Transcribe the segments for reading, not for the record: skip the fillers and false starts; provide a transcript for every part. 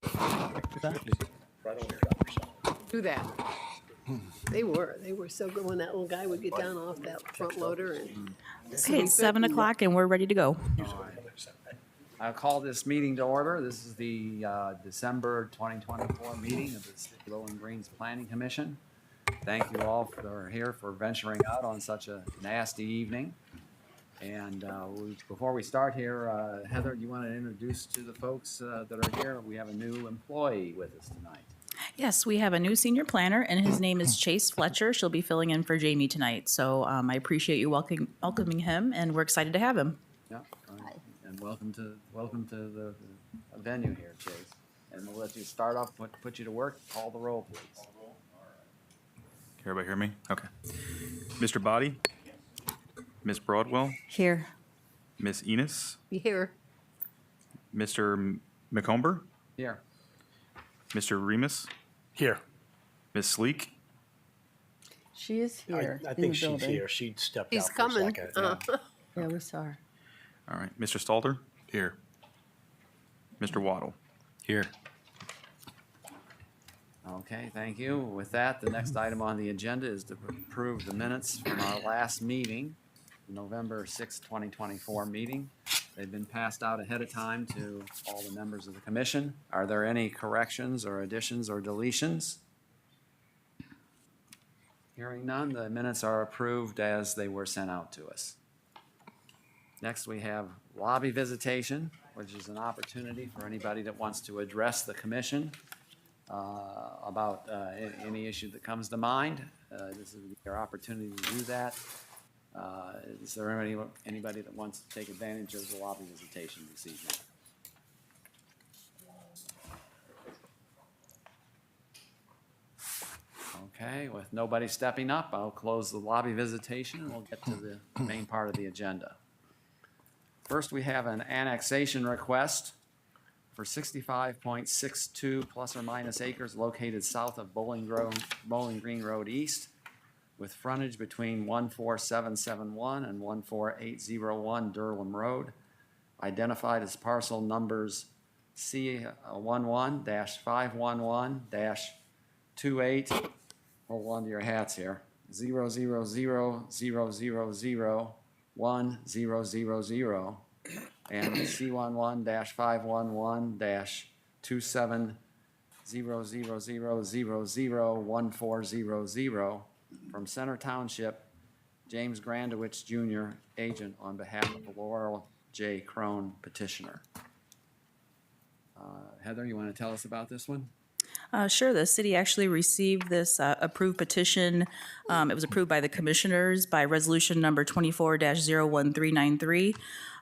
Do that. They were so good when that little guy would get down off that front loader and. Okay, it's 7 o'clock and we're ready to go. I'll call this meeting to order. This is the December 2024 meeting of the City of Bowling Green's Planning Commission. Thank you all for here for venturing out on such a nasty evening. And before we start here, Heather, you want to introduce to the folks that are here? We have a new employee with us tonight. Yes, we have a new senior planner, and his name is Chase Fletcher. She'll be filling in for Jamie tonight. So I appreciate you welcoming him, and we're excited to have him. Yeah, and welcome to the venue here, Chase. And we'll let you start off, put you to work. Call the roll, please. Can everybody hear me? Okay. Mr. Body? Miss Broadwell? Here. Miss Enos? Here. Mr. McComber? Here. Mr. Remus? Here. Miss Sleek? She is here. I in think the she's building. here. She stepped He's out for coming. a second. Yeah. Yeah, we saw her. All right. Mr. Stalter? Here. Mr. Waddle? Here. Okay, thank you. With that, the next item on the agenda is to approve the minutes from our last meeting, November 6, 2024 meeting. They've been passed out ahead of time to all the members of the commission. Are there any corrections or additions or deletions? Hearing none, the minutes are approved as they were sent out to us. Next, we have lobby visitation, which is an opportunity for anybody that wants to address the commission about any issue that comes to mind. This is your opportunity to do that. Is there anybody that wants to take advantage of the lobby visitation this evening? Okay, with nobody stepping up, I'll close the lobby visitation and we'll get to the main part of the agenda. First, we have an annexation request for 65.62 plus or minus acres located south of Bowling Green Road East, with frontage between 14771 and 14801 Durham Road, identified as parcel numbers C11-511-28, hold on to your hats here, 000001000, and C11-511-2700001400 from Center Township, James Grandowitz Jr., agent on behalf of Laurel J. Crone, petitioner. Heather, you want to tell us about this one? Sure. The city actually received this approved petition. It was approved by the commissioners by resolution number 24-01393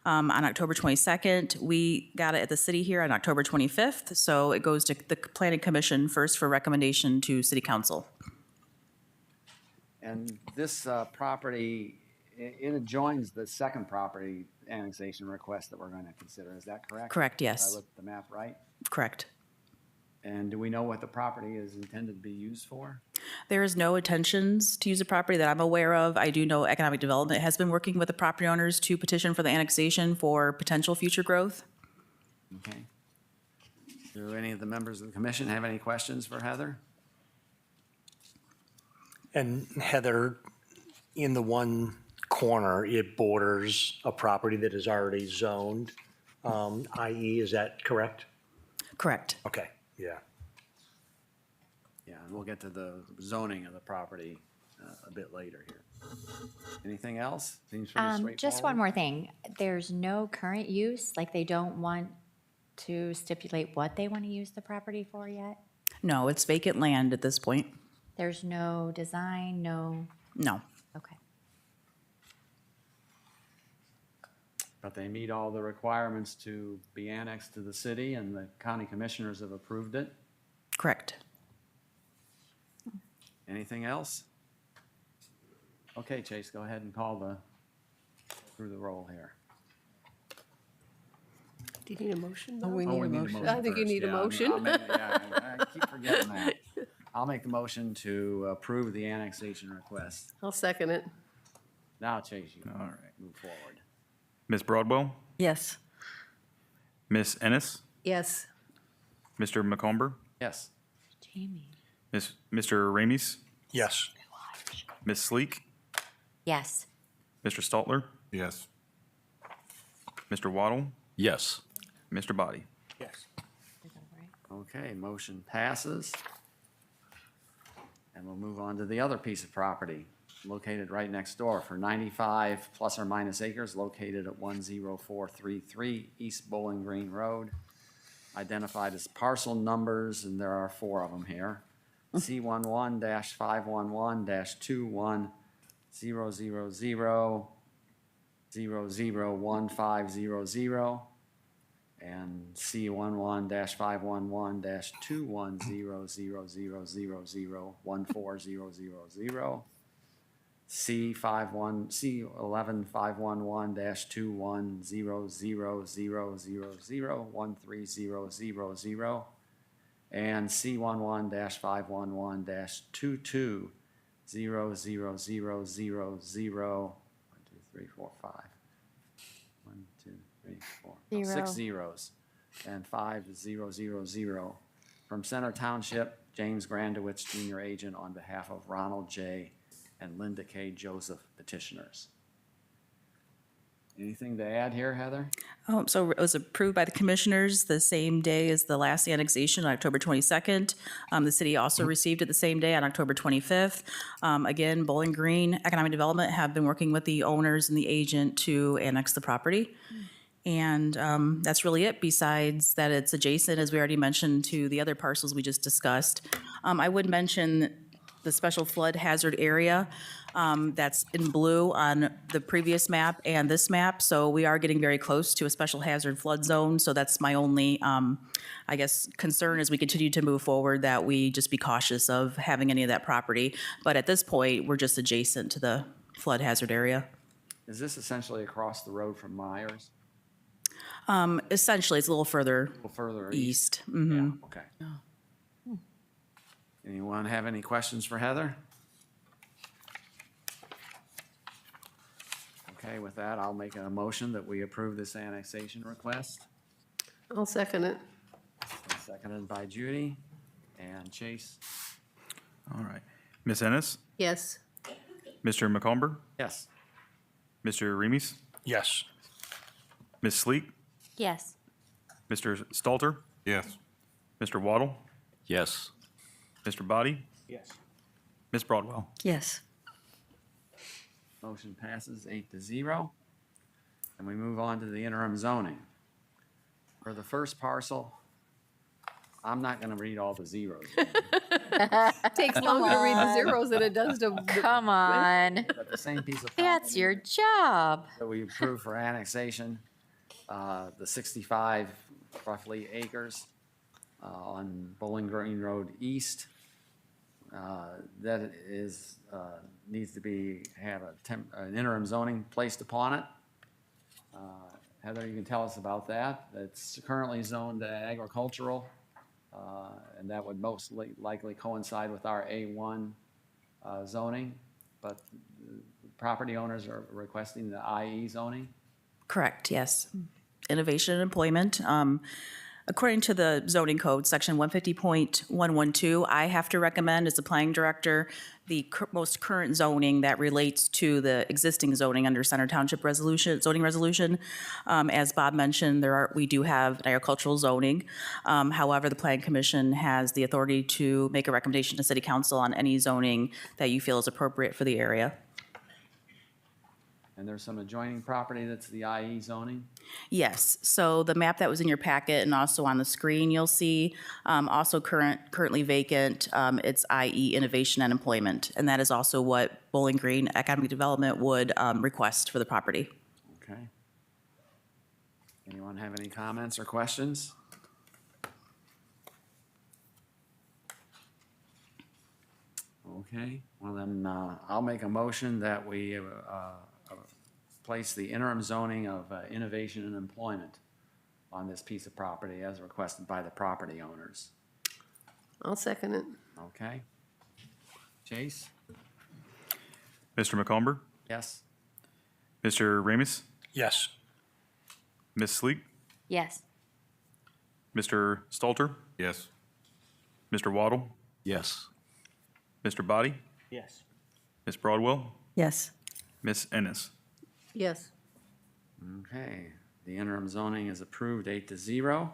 on October 22nd. We got it at the city here on October 25th. So it goes to the Planning Commission first for recommendation to City Council. And this property, it adjoins the second property annexation request that we're going to consider. Is that correct? Correct, If yes. I looked at the map right? Correct. And do we know what the property is intended to be used for? There is no intentions to use the property that I'm aware of. I do know Economic Development has been working with the property owners to petition for the annexation for potential future growth. Okay. Do any of the members of the commission have any questions for Heather? And Heather, in the one corner, it borders a property that is already zoned, i.e., is that correct? Correct. Okay, yeah. Yeah, and we'll get to the zoning of the property a bit later here. Anything else? Seems pretty straightforward. Just one more thing. There's no current use, like they don't want to stipulate what they want to use the property for yet? No, it's vacant land at this point. There's no design, no, No. okay. But they meet all the requirements to be annexed to the city, and the county commissioners have approved it. Correct. Anything else? Okay, Chase, go ahead and call through the roll here. Do you need a motion? Oh, we Oh, need we a need a motion. motion I think you first. need a Yeah, motion. I keep forgetting that. I'll make the motion to approve the annexation request. I'll second it. Now, Chase, you All right. move forward. Miss Broadwell? Yes. Miss Ennis? Yes. Mr. McComber, Yes. Jamie. Mr. Ramies, Yes. Ms. Sleek, Yes. Mr. Staltler, Yes. Mr. Waddle, Yes. Mr. Body. Yes. Okay, motion passes. And we'll move on to the other piece of property located right next door for 95 plus or minus acres located at 10433 East Bowling Green Road. Identified as parcel numbers, and there are 4 of them here. C11-511-21000001500 and C11-511-2100000140000. C11-511-2100000130000 and C11-511-22000000. 6 Zero. zeros and 5000 from Center Township, James Grandowitz, Junior Agent, on behalf of Ronald J. and Linda K. Joseph petitioners. Anything to add here, Heather? So it was approved by the commissioners the same day as the last annexation, on October 22nd. The city also received it the same day on October 25th. Again, Bowling Green Economic Development have been working with the owners and the agent to annex the property. And that's really it, besides that it's adjacent, as we already mentioned, to the other parcels we just discussed. I would mention the special flood hazard area that's in blue on the previous map and this map. So we are getting very close to a special hazard flood zone. So that's my only, I guess, concern as we continue to move forward, that we just be cautious of having any of that property. But at this point, we're just adjacent to the flood hazard area. Is this essentially across the road from Myers? Essentially, it's a little further A little further east. Yeah, okay. Anyone have any questions for Heather? Okay, with that, I'll make a motion that we approve this annexation request. I'll second it. Seconded by Judy and Chase. All right. Ms. Ennis, Yes. Mr. McComber, Yes. Mr. Remies, Yes. Ms. Sleek, Yes. Mr. Stalter, Yes. Mr. Waddle, Yes. Mr. Body, Yes. Ms. Broadwell. Yes. Motion passes 8-0. And we move on to the interim zoning. For the first parcel, I'm not gonna read all the zeros. Takes longer to read the zeros than it does to. Come on. But the same piece of That's property your job. that we approved for annexation, the 65 roughly acres on Bowling Green Road East. That is, needs to be, have an interim zoning placed upon it. Heather, you can tell us about that. It's currently zoned agricultural, and that would most likely coincide with our A1 zoning, but property owners are requesting the IE zoning. Correct, yes. Innovation and employment. According to the zoning code, section 150.112, I have to recommend as the planning director the most current zoning that relates to the existing zoning under Center Township zoning resolution. As Bob mentioned, we do have agricultural zoning. However, the planning commission has the authority to make a recommendation to city council on any zoning that you feel is appropriate for the area. And there's some adjoining property that's the IE zoning. Yes, so the map that was in your packet and also on the screen, you'll see, also currently vacant, it's IE Innovation and Employment. And that is also what Bowling Green Economic Development would request for the property. Okay. Anyone have any comments or questions? Okay, well then, I'll make a motion that we place the interim zoning of innovation and employment on this piece of property as requested by the property owners. I'll second it. Okay? Chase? Mr. McComber, Yes? Mr. Ramis, Yes. Ms. Sleek, Yes. Mr. Stalter? Yes. Mr. Waddle? Yes. Mr. Body? Yes. Ms. Broadwell? Yes. Ms. Ennis? Yes. Okay, the interim zoning is approved 8-0.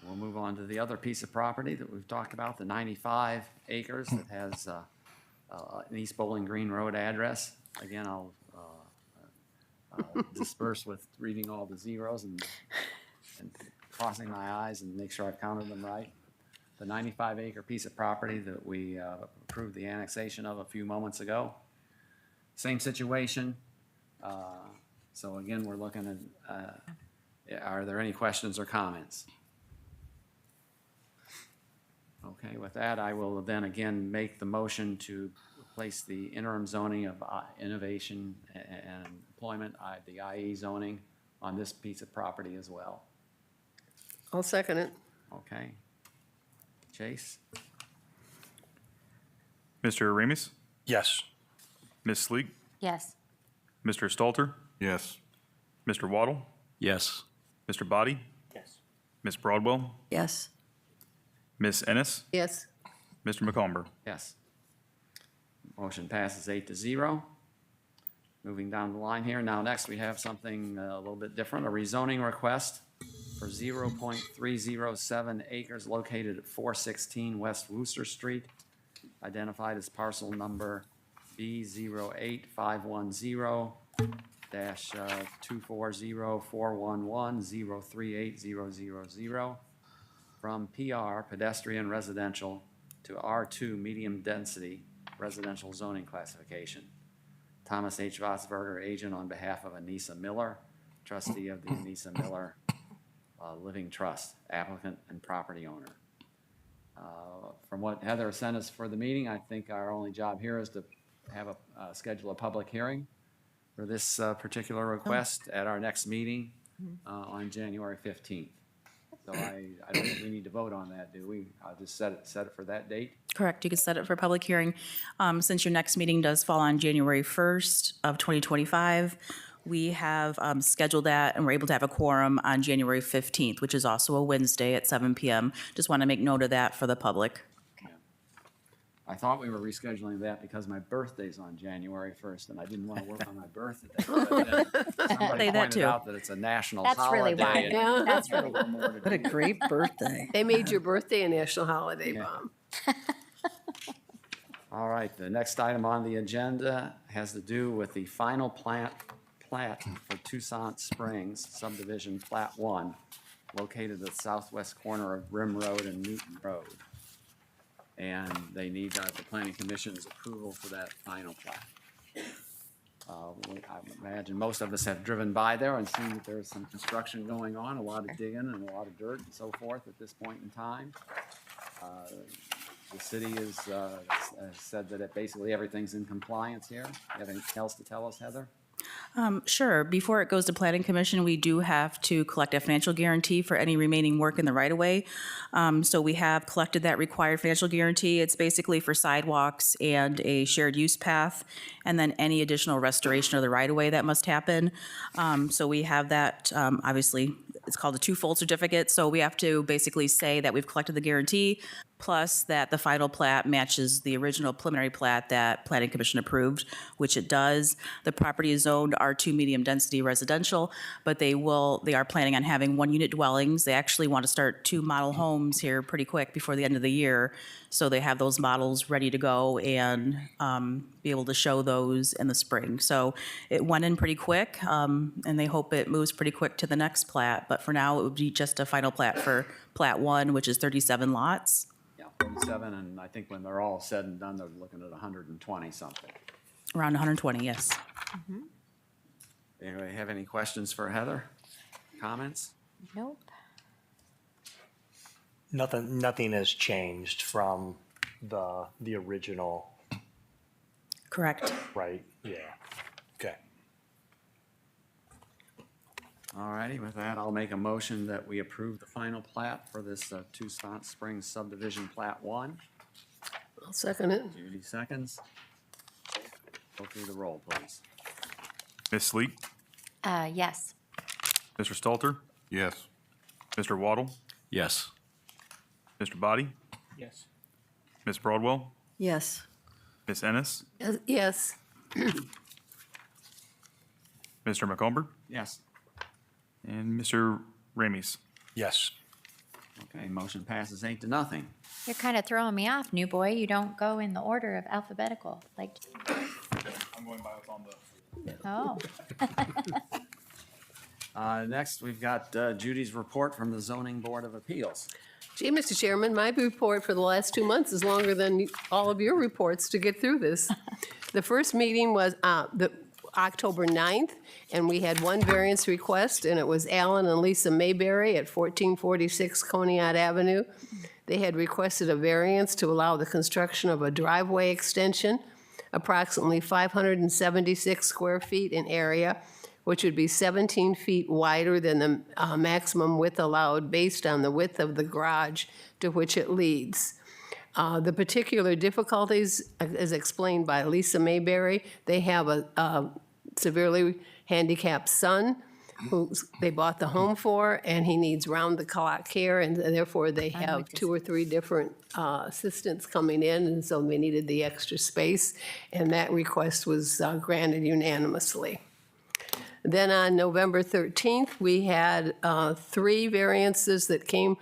We'll move on to the other piece of property that we've talked about, the 95 acres that has an East Bowling Green Road address. Again, I'll disperse with reading all the zeros and crossing my eyes and make sure I've counted them right. The 95-acre piece of property that we approved the annexation of a few moments ago. Same situation. So again, we're looking at, are there any questions or comments? Okay, with that, I will then again make the motion to place the interim zoning of innovation and employment, the IE zoning, on this piece of property as well. I'll second it. Okay. Chase? Mr. Aramis? Yes. Ms. Sleek? Yes. Mr. Stalter? Yes. Mr. Waddle? Yes. Mr. Body? Yes. Ms. Broadwell? Yes. Ms. Ennis? Yes. Mr. McComber? Yes. Motion passes 8-0. Moving down the line here. Now, next, we have something a little bit different, a rezoning request for 0.307 acres located at 416 West Wooster Street, identified as parcel number B08510-240-411-038-000 from PR pedestrian residential to R2 medium density residential zoning classification. Thomas H. Vossberger, agent on behalf of Anissa Miller, trustee of the Anissa Miller Living Trust, applicant and property owner. From what Heather sent us for the meeting, I think our only job here is to have schedule a public hearing for this particular request at our next meeting on January 15th. So I don't think we need to vote on that, do we? I'll just set it for that date. Correct, you can set it for public hearing. Since your next meeting does fall on January 1st of 2025, we have scheduled that and we're able to have a quorum on January 15th, which is also a Wednesday at 7 PM. Just want to make note of that for the public. I thought we were rescheduling that because my birthday's on January 1st, and I didn't want to work on my birthday. But then somebody Say that pointed too. out that it's a national That's really holiday. why. and Yeah. That's got a really little more to What a do. great birthday. They made your birthday a national holiday, Yeah. Bob. All right, the next item on the agenda has to do with the final plat for Toussaint Springs subdivision Plat 1, located at the southwest corner of Rim Road and Newton Road. And they need the planning commission's approval for that final plat. I imagine most of us have driven by there and seen that there's some construction going on, a lot of digging and a lot of dirt and so forth at this point in time. The city has said that basically everything's in compliance here. You have anything else to tell us, Heather? Sure. Before it goes to Planning Commission, we do have to collect a financial guarantee for any remaining work in the right-of-way. So we have collected that required financial guarantee. It's basically for sidewalks and a shared use path, and then any additional restoration of the right-of-way that must happen. So we have that, obviously, it's called a two-fold certificate. So we have to basically say that we've collected the guarantee, plus that the final plat matches the original preliminary plat that Planning Commission approved, which it does. The property is zoned R2 medium density residential, but they are planning on having 1-unit dwellings. They actually want to start 2 model homes here pretty quick before the end of the year. So they have those models ready to go and be able to show those in the spring. So it went in pretty quick, and they hope it moves pretty quick to the next plat. But for now, it would be just a final plat for Plat 1, which is 37 lots. Yeah, 37, and I think when they're all said and done, they're looking at 120 something. Around 120, yes. Anybody have any questions for Heather? Comments? Nope. Nothing has changed from the original, Correct. right? Yeah. Okay. All righty, with that, I'll make a motion that we approve the final plat for this Toussaint Springs subdivision Plat 1. I'll second it. Judy seconds. Go through the roll, please. Ms. Sleek? Yes. Mr. Stalter? Yes. Mr. Waddle? Yes. Mr. Body, Yes. Ms. Broadwell, Yes. Ms. Ennis, Yes, Mr. McComber, Yes. and Mr. Ramies. Yes. Okay, motion passes 8-0. You're kind of throwing me off, new boy. You don't go in the order of alphabetical, like, I'm going by what's on the. oh. Next, we've got Judy's report from the Zoning Board of Appeals. gee, Mr. Chairman, my report for the last 2 months is longer than all of your reports to get through this. The first meeting was the October 9th, and we had one variance request, and it was Alan and Lisa Mayberry at 1446 Coneyat Avenue. They had requested a variance to allow the construction of a driveway extension, approximately 576 square feet in area, which would be 17 feet wider than the maximum width allowed based on the width of the garage to which it leads. The particular difficulties, as explained by Lisa Mayberry, they have a severely handicapped son who they bought the home for, and he needs round-the-clock care, and therefore they have 2 or 3 different assistants coming in, and so they needed the extra space, and that request was granted unanimously. Then on November 13th, we had 3 variances that came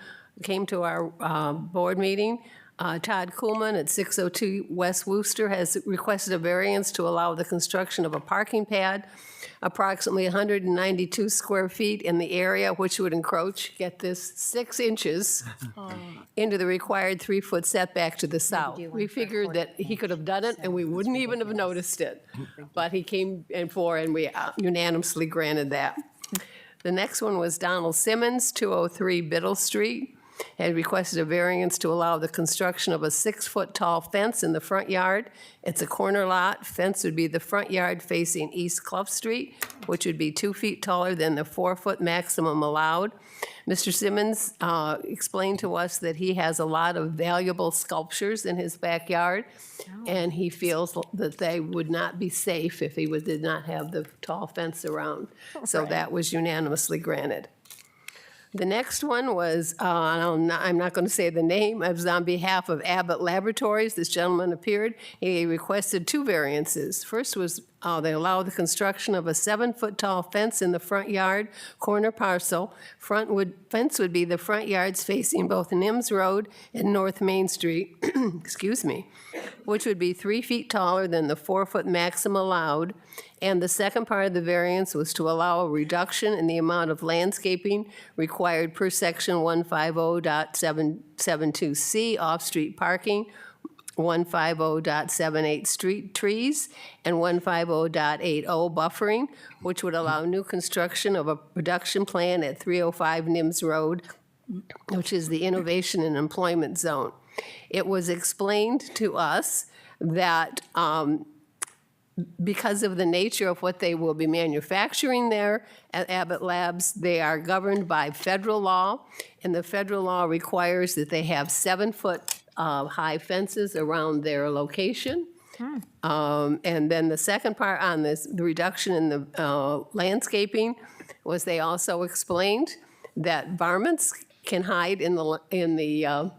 to our board meeting. Todd Kuhlman at 602 West Wooster has requested a variance to allow the construction of a parking pad, approximately 192 square feet in the area, which would encroach, get this, 6 inches into the required 3-foot setback to the south. do one We for figured that he could have done it and we wouldn't even have noticed it. But he came in for, and we unanimously granted that. The next one was Donald Simmons, 203 Biddle Street, had requested a variance to allow the construction of a 6-foot tall fence in the front yard. It's a corner lot. Fence would be the front yard facing East Clough Street, which would be 2 feet taller than the 4-foot maximum allowed. Mr. Simmons explained to us that he has a lot of valuable sculptures in his backyard, and he feels that they would not be safe if he did not have the tall fence around. So that was unanimously granted. The next one was, I'm not going to say the name, it was on behalf of Abbott Laboratories. This gentleman appeared. He requested 2 variances. First was they allow the construction of a 7-foot tall fence in the front yard, corner parcel. Fence would be the front yards facing both Nims Road and North Main Street, excuse me, which would be 3 feet taller than the 4-foot maximum allowed. And the second part of the variance was to allow a reduction in the amount of landscaping required per section 150.772C off-street parking, 150.78 street trees, and 150.80 buffering, which would allow new construction of a production plan at 305 Nims Road, which is the Innovation and Employment Zone. It was explained to us that because of the nature of what they will be manufacturing there at Abbott Labs, they are governed by federal law, and the federal law requires that they have 7-foot high fences around their location. And then the second part on this, the reduction in the landscaping, was they also explained that varmints can hide in the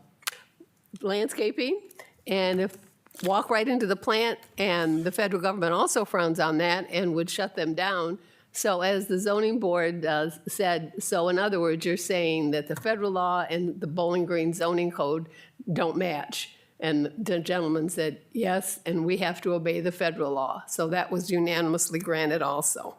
landscaping, and if walk right into the plant, and the federal government also frowns on that and would shut them down. So as the zoning board said, so in other words, you're saying that the federal law and the Bowling Green zoning code don't match. And the gentleman said, yes, and we have to obey the federal law. So that was unanimously granted also.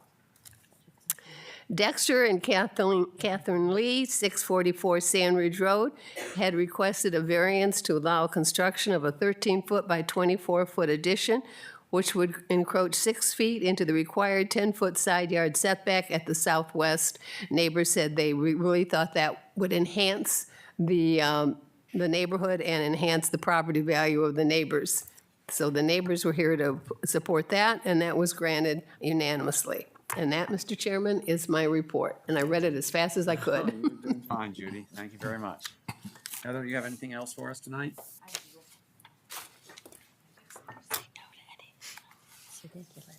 Dexter and Catherine Lee, 644 Sand Ridge Road, had requested a variance to allow construction of a 13-foot by 24-foot addition, which would encroach 6 feet into the required 10-foot side yard setback at the southwest. Neighbors said they really thought that would enhance the neighborhood and enhance the property value of the neighbors. So the neighbors were here to support that, and that was granted unanimously. And that, Mr. Chairman, is my report. And I read it as fast as I could. You're doing fine, Judy. Thank you very much. Heather, you have anything else for us tonight? It's ridiculous.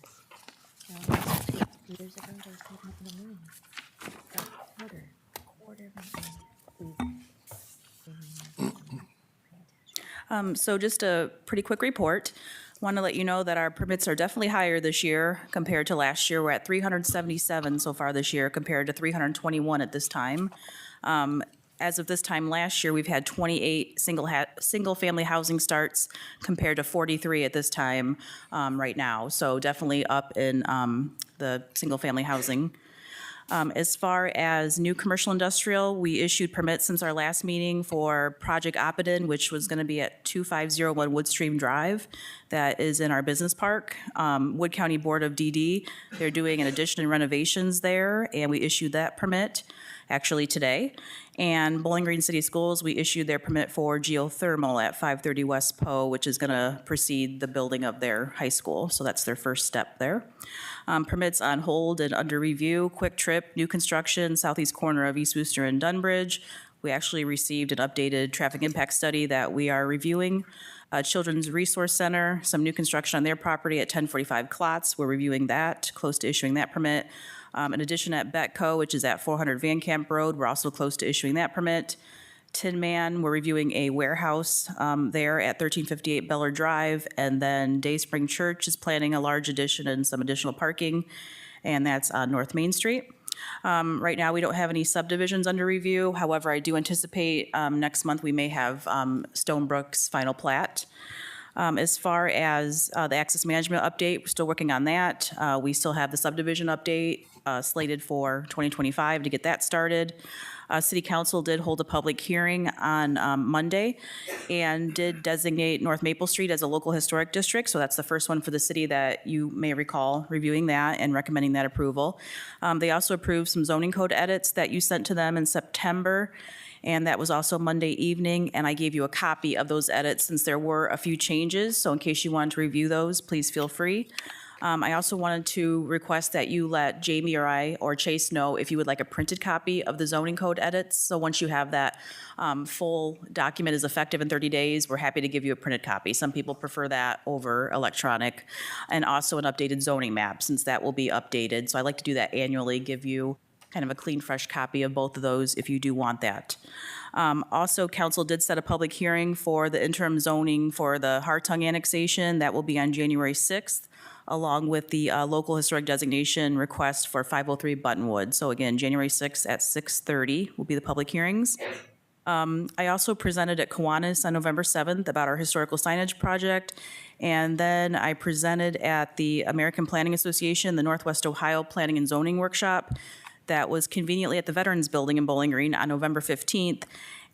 Years ago, they was taking it to the moon. A quarter of an inch. So just a pretty quick report. Want to let you know that our permits are definitely higher this year compared to last year. We're at 377 so far this year compared to 321 at this time. As of this time last year, we've had 28 single-family housing starts compared to 43 at this time right now. So definitely up in the single-family housing. As far as new commercial industrial, we issued permits since our last meeting for Project Oppidan, which was going to be at 2501 Woodstream Drive. That is in our business park. Wood County Board of DD, they're doing an addition and renovations there, and we issued that permit actually today. And Bowling Green City Schools, we issued their permit for geothermal at 530 West Poe, which is going to precede the building of their high school. So that's their first step there. Permits on hold and under review, Quick Trip, new construction, southeast corner of East Wooster and Dunbridge. We actually received an updated traffic impact study that we are reviewing. Children's Resource Center, some new construction on their property at 1045 Klotz. We're reviewing that, close to issuing that permit. In addition, at Betco, which is at 400 Van Camp Road, we're also close to issuing that permit. Tin Man, we're reviewing a warehouse there at 1358 Beller Drive. And then Day Spring Church is planning a large addition and some additional parking, and that's on North Main Street. Right now, we don't have any subdivisions under review. However, I do anticipate next month we may have Stonebrook's final plat. As far as the access management update, we're still working on that. We still have the subdivision update slated for 2025 to get that started. City Council did hold a public hearing on Monday and did designate North Maple Street as a local historic district. So that's the first one for the city that you may recall reviewing that and recommending that approval. They also approved some zoning code edits that you sent to them in September. And that was also Monday evening, and I gave you a copy of those edits since there were a few changes. So in case you wanted to review those, please feel free. I also wanted to request that you let Jamie or I or Chase know if you would like a printed copy of the zoning code edits. So once you have that full document is effective in 30 days, we're happy to give you a printed copy. Some people prefer that over electronic. And also an updated zoning map, since that will be updated. So I like to do that annually, give you kind of a clean, fresh copy of both of those if you do want that. Also, council did set a public hearing for the interim zoning for the Hartung annexation. That will be on January 6th, along with the local historic designation request for 503 Buttonwood. So again, January 6th at 6:30 will be the public hearings. I also presented at Kiwanis on November 7th about our historical signage project. And then I presented at the American Planning Association, the Northwest Ohio Planning and Zoning Workshop. That was conveniently at the Veterans Building in Bowling Green on November 15th.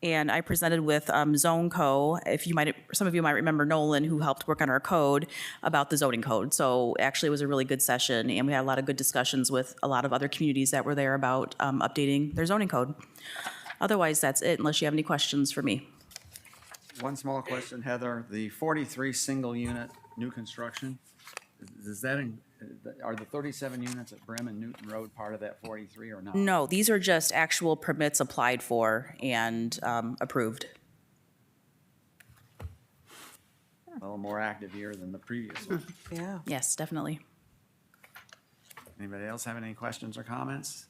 And I presented with Zone Co. Some of you might remember Nolan, who helped work on our code, about the zoning code. So actually, it was a really good session, and we had a lot of good discussions with a lot of other communities that were there about updating their zoning code. Otherwise, that's it, unless you have any questions for me. One small question, Heather. The 43 single unit new construction, does that, are the 37 units at Brim and Newton Road part of that 43 or not? No, these are just actual permits applied for and approved. A little more active year than the previous one. Yeah. Yes, definitely. Anybody else have any questions or comments?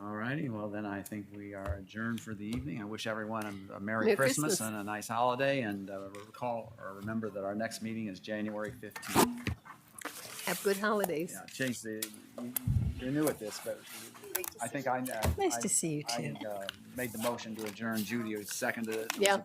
All righty, well then I think we are adjourned for the evening. I wish everyone a Merry Merry Christmas Christmas. and a nice holiday, and remember that our next meeting is January 15th. Have good holidays. Yeah, Chase, you're new at this, but I think Nice to see you, too. I made the motion to adjourn. Judy seconded it. Yeah.